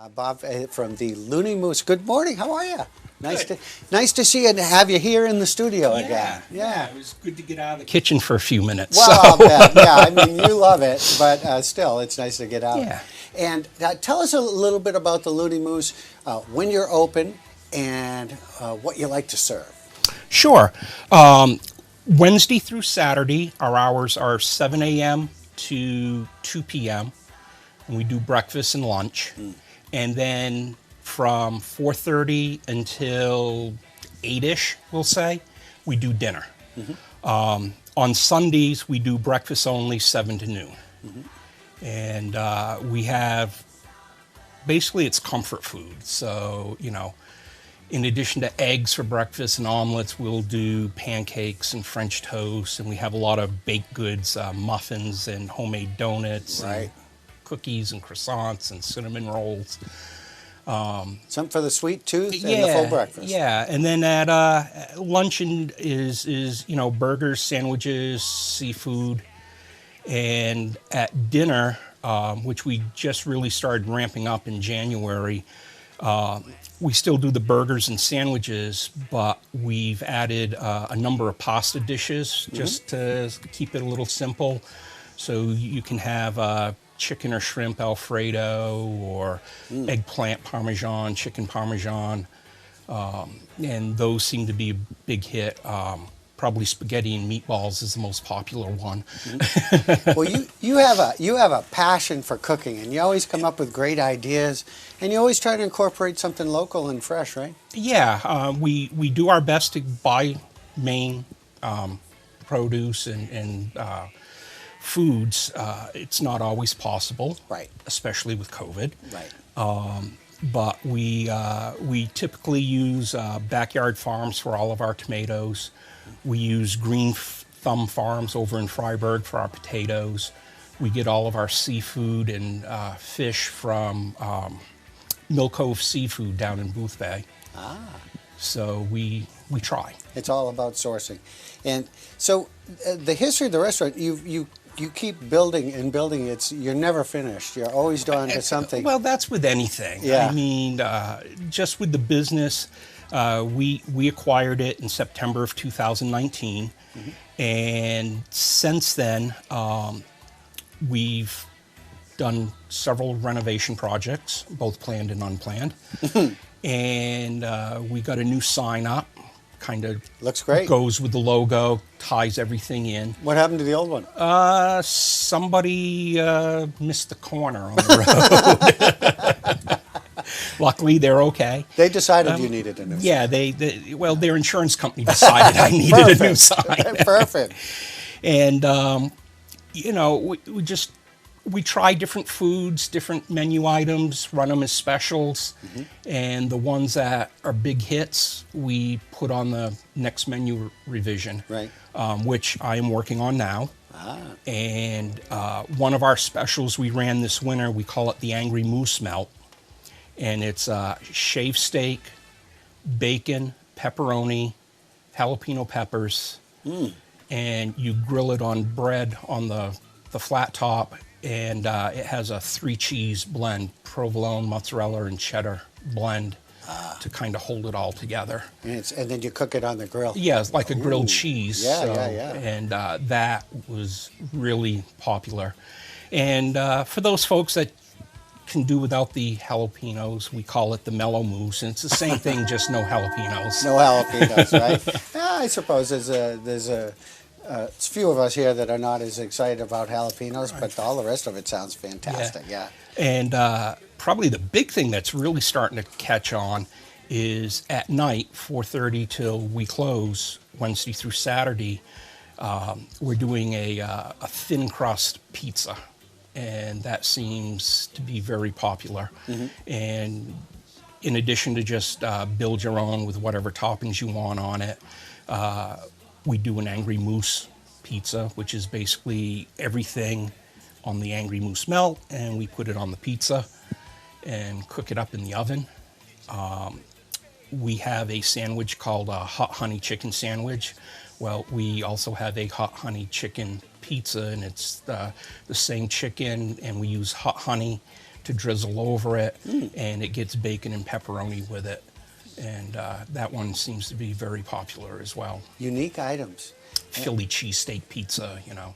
Bob from the Looney Moose. Good morning. How are you? Nice to see you and have you here in the studio again. Yeah, it was good to get out of the kitchen for a few minutes. Well, I'll bet. Yeah, I mean, you love it, but still, it's nice to get out. Yeah. And tell us a little bit about the Looney Moose, when you're open, and what you like to serve. Sure. Wednesday through Saturday, our hours are 7 a.m. to 2 p.m. and we do breakfast and lunch. And then from 4:30 until 8-ish, we'll say, we do dinner. On Sundays, we do breakfast only, 7 to noon. And we have, basically it's comfort food. So, you know, in addition to eggs for breakfast and omelets, we'll do pancakes and French toast, and we have a lot of baked goods, muffins and homemade donuts, Right. and cookies and croissants and cinnamon rolls. Something for the sweet tooth and the full breakfast. Yeah, and then at luncheon is you know, burgers, sandwiches, seafood, and at dinner, which we just really started ramping up in January, we still do the burgers and sandwiches, but we've added a number of pasta dishes just to keep it a little simple. So you can have chicken or shrimp Alfredo, or eggplant Parmesan, chicken Parmesan, and those seem to be a big hit. Probably spaghetti and meatballs is the most popular one. Well, you have a passion for cooking, and you always come up with great ideas, and you always try to incorporate something local and fresh, right? Yeah, we do our best to buy Maine produce and foods. It's not always possible, Right. especially with COVID. Right. But we typically use backyard farms for all of our tomatoes. We use Green Thumb Farms over in Freiburg for our potatoes. We get all of our seafood and fish from Mill Cove Seafood down in Booth Bay. So we try. It's all about sourcing. And so the history of the restaurant, you keep building and building. You're never finished. You're always doing to something. Well, that's with anything. Yeah. I mean, just with the business, we acquired it in September of 2019. And since then, we've done several renovation projects, both planned and unplanned. And we got a new sign up. Kind of Looks great. goes with the logo, ties everything in. What happened to the old one? Somebody missed the corner on the road. Luckily, they're okay. They decided you needed a new sign. Yeah, their insurance company decided I needed a new sign. Perfect. And you know, we try different foods, different menu items, run them as specials, and the ones that are big hits, we put on the next menu revision, Right. Which I am working on now. And one of our specials we ran this winter, we call it the Angry Moose Melt, and it's shaved steak, bacon, pepperoni, jalapeno peppers, and you grill it on bread on the flat top. And it has a 3-cheese blend, provolone, mozzarella, and cheddar blend to kind of hold it all together. And then you cook it on the grill. Yeah, it's like a grilled cheese. Yeah, so, yeah. And that was really popular. And for those folks that can do without the jalapenos, we call it the mellow moose. And it's the same thing, just no jalapenos. No jalapenos, right? Yeah, I suppose there's a few of us here that are not as excited about jalapenos, but all the rest of it sounds fantastic. Yeah. And probably the big thing that's really starting to catch on is at night, 4:30 till we close, Wednesday through Saturday, we're doing a thin crust pizza. And that seems to be very popular. And in addition to just build your own with whatever toppings you want on it, we do an Angry Moose pizza, which is basically everything on the Angry Moose melt, and we put it on the pizza and cook it up in the oven. We have a sandwich called a hot honey chicken sandwich. Well, we also have a hot honey chicken pizza, and it's the same chicken, and we use hot honey to drizzle over it, and it gets bacon and pepperoni with it. And that one seems to be very popular as well. Unique items. Philly cheesesteak pizza, you know.